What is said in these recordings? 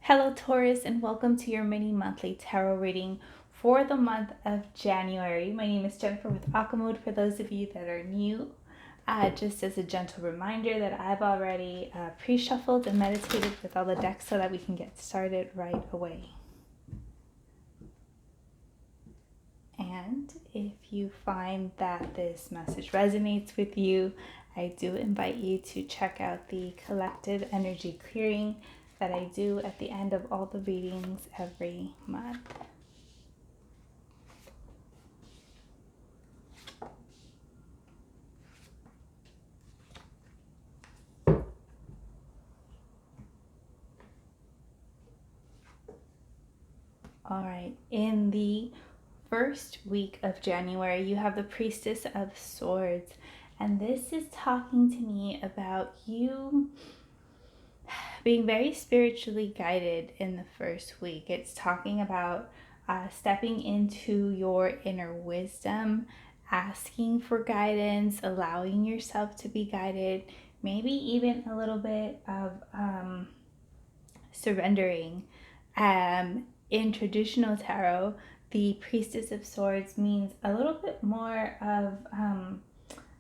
Hello, Taurus, and welcome to your mini monthly tarot reading for the month of January. My name is Jennifer with Akamode for those of you that are new. Just as a gentle reminder that I've already pre-shuffled and meditated with all the decks so that we can get started right away. And if you find that this message resonates with you, I do invite you to check out the collective energy clearing that I do at the end of all the readings every month. All right, in the first week of January, you have the Priestess of Swords, and this is talking to me about you being very spiritually guided in the first week. It's talking about stepping into your inner wisdom, asking for guidance, allowing yourself to be guided, maybe even a little bit of surrendering. In traditional tarot, the Priestess of Swords means a little bit more of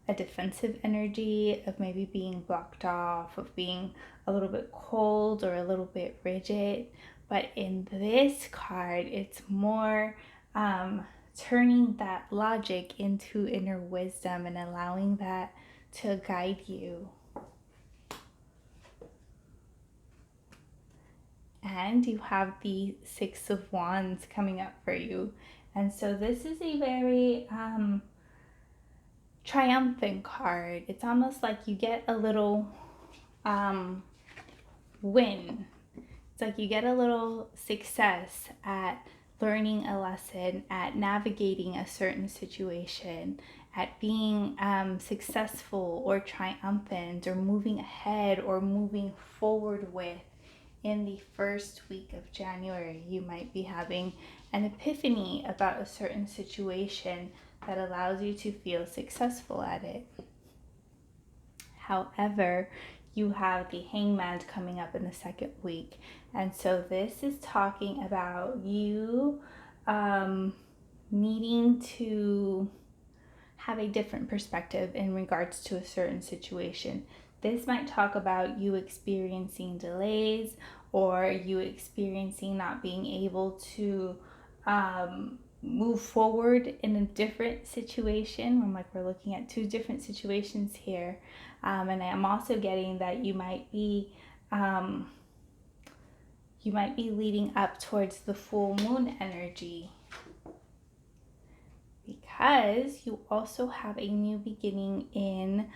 a defensive energy, of maybe being blocked off, of being a little bit cold or a little bit rigid. But in this card, it's more turning that logic into inner wisdom and allowing that to guide you. And you have the Six of Wands coming up for you. And so this is a very triumphant card. It's almost like you get a little win. It's like you get a little success at learning a lesson, at navigating a certain situation, at being successful or triumphant or moving ahead or moving forward with. In the first week of January, you might be having an epiphany about a certain situation that allows you to feel successful at it. However, you have the Hangman coming up in the second week. And so this is talking about you needing to have a different perspective in regards to a certain situation. This might talk about you experiencing delays or you experiencing not being able to move forward in a different situation. I'm like, we're looking at two different situations here. And I'm also getting that you might be leading up towards the full moon energy, because you also have a new beginning in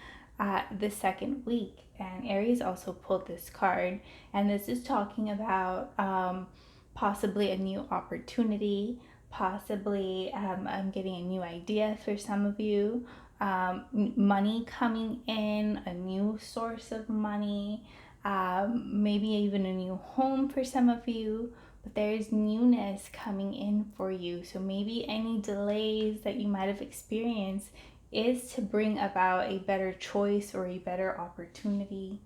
the second week. And Aries also pulled this card, and this is talking about possibly a new opportunity, possibly I'm getting a new idea for some of you, money coming in, a new source of money, maybe even a new home for some of you. But there's newness coming in for you. So maybe any delays that you might have experienced is to bring about a better choice or a better opportunity.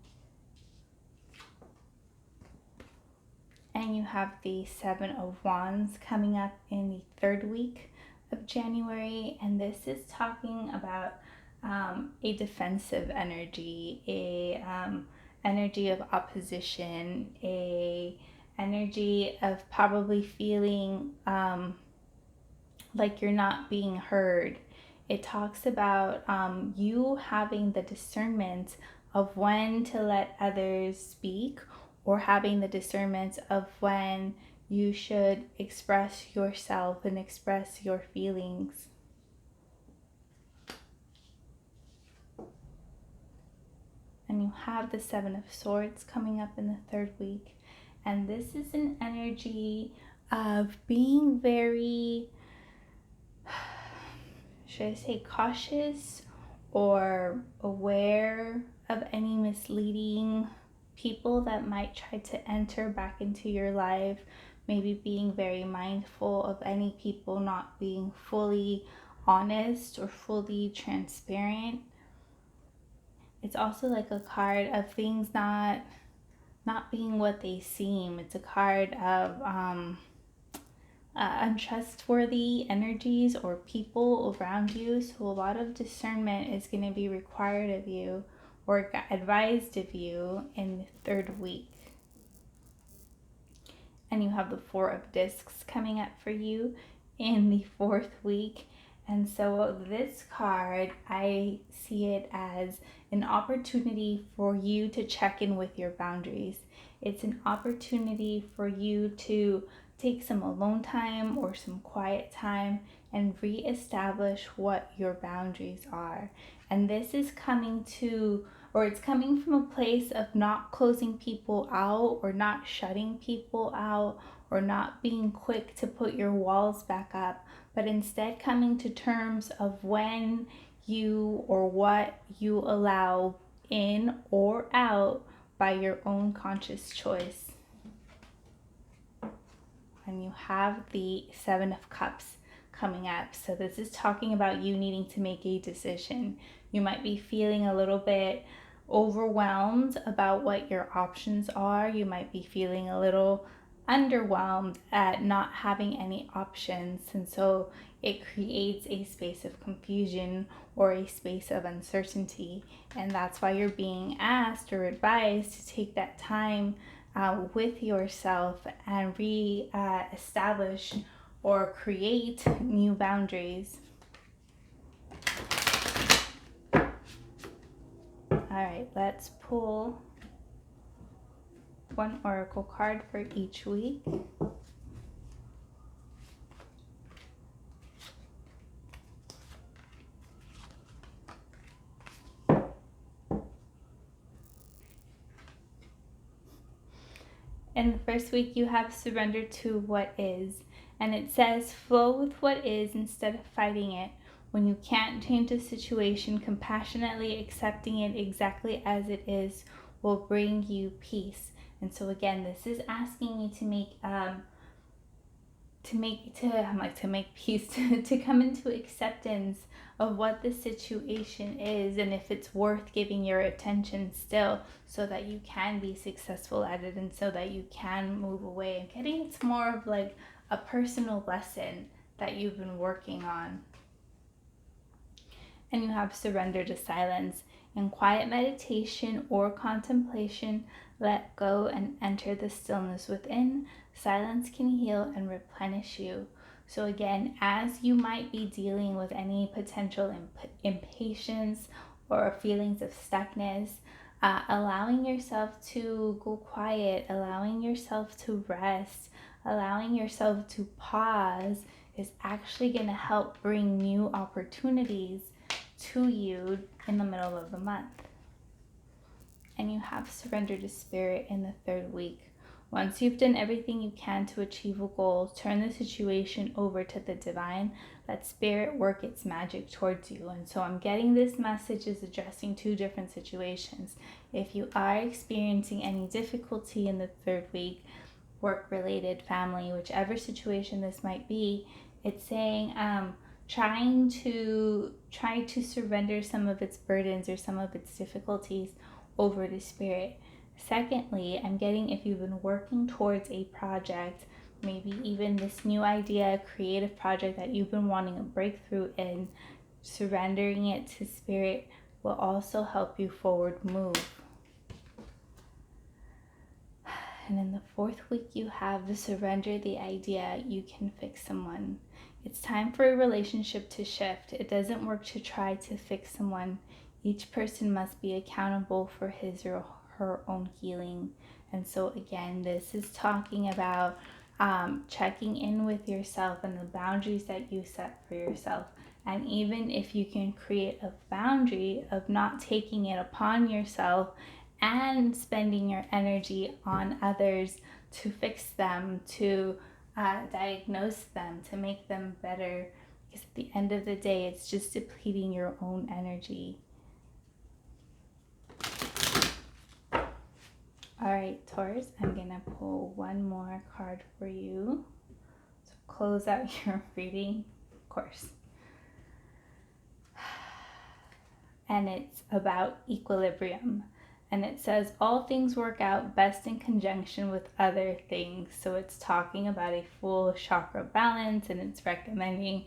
And you have the Seven of Wands coming up in the third week of January. And this is talking about a defensive energy, a energy of opposition, a energy of probably feeling like you're not being heard. It talks about you having the discernment of when to let others speak, or having the discernment of when you should express yourself and express your feelings. And you have the Seven of Swords coming up in the third week. And this is an energy of being very, should I say, cautious or aware of any misleading people that might try to enter back into your life. Maybe being very mindful of any people not being fully honest or fully transparent. It's also like a card of things not not being what they seem. It's a card of untrustworthy energies or people around you. So a lot of discernment is going to be required of you or advised of you in the third week. And you have the Four of Discs coming up for you in the fourth week. And so this card, I see it as an opportunity for you to check in with your boundaries. It's an opportunity for you to take some alone time or some quiet time and reestablish what your boundaries are. And this is coming to, or it's coming from a place of not closing people out or not shutting people out or not being quick to put your walls back up, but instead coming to terms of when you or what you allow in or out by your own conscious choice. And you have the Seven of Cups coming up. So this is talking about you needing to make a decision. You might be feeling a little bit overwhelmed about what your options are. You might be feeling a little underwhelmed at not having any options. And so it creates a space of confusion or a space of uncertainty. And that's why you're being asked or advised to take that time with yourself and re-establish or create new boundaries. All right, let's pull one oracle card for each week. In the first week, you have surrender to what is. And it says, flow with what is instead of fighting it. When you can't change a situation, compassionately accepting it exactly as it is will bring you peace. And so again, this is asking you to make peace, to come into acceptance of what the situation is and if it's worth giving your attention still, so that you can be successful at it and so that you can move away. And getting it's more of like a personal lesson that you've been working on. And you have surrender to silence. In quiet meditation or contemplation, let go and enter the stillness within. Silence can heal and replenish you. So again, as you might be dealing with any potential impatience or feelings of stuckness, allowing yourself to go quiet, allowing yourself to rest, allowing yourself to pause is actually going to help bring new opportunities to you in the middle of the month. And you have surrender to spirit in the third week. Once you've done everything you can to achieve a goal, turn the situation over to the divine. Let spirit work its magic towards you. And so I'm getting this message is addressing two different situations. If you are experiencing any difficulty in the third week, work-related, family, whichever situation this might be, it's saying try to surrender some of its burdens or some of its difficulties over to spirit. Secondly, I'm getting if you've been working towards a project, maybe even this new idea, creative project that you've been wanting a breakthrough in, surrendering it to spirit will also help you forward move. And in the fourth week, you have the surrender the idea you can fix someone. It's time for a relationship to shift. It doesn't work to try to fix someone. Each person must be accountable for his or her own healing. And so again, this is talking about checking in with yourself and the boundaries that you set for yourself. And even if you can create a boundary of not taking it upon yourself and spending your energy on others to fix them, to diagnose them, to make them better, because at the end of the day, it's just depleting your own energy. All right, Taurus, I'm gonna pull one more card for you to close out your reading, of course. And it's about equilibrium. And it says all things work out best in conjunction with other things. So it's talking about a full chakra balance, and it's recommending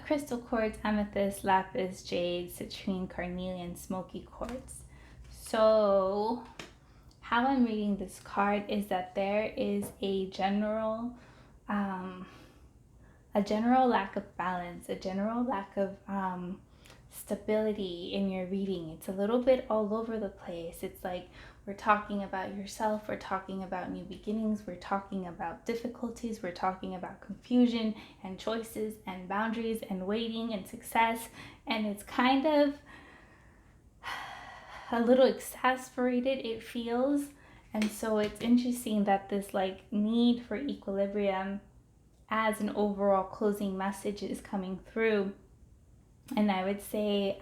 crystal quartz, amethyst, lapis, jade, citrine, carnelian, smoky quartz. So how I'm reading this card is that there is a general lack of balance, a general lack of stability in your reading. It's a little bit all over the place. It's like we're talking about yourself, we're talking about new beginnings, we're talking about difficulties, we're talking about confusion and choices and boundaries and waiting and success. And it's kind of a little exasperated, it feels. And so it's interesting that this like need for equilibrium as an overall closing message is coming through. And I would say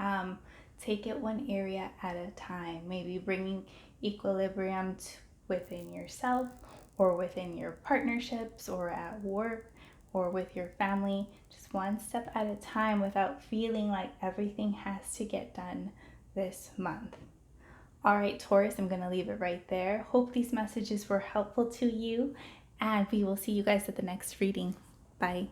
take it one area at a time, maybe bringing equilibrium within yourself or within your partnerships or at work or with your family, just one step at a time without feeling like everything has to get done this month. All right, Taurus, I'm going to leave it right there. Hope these messages were helpful to you, and we will see you guys at the next reading. Bye.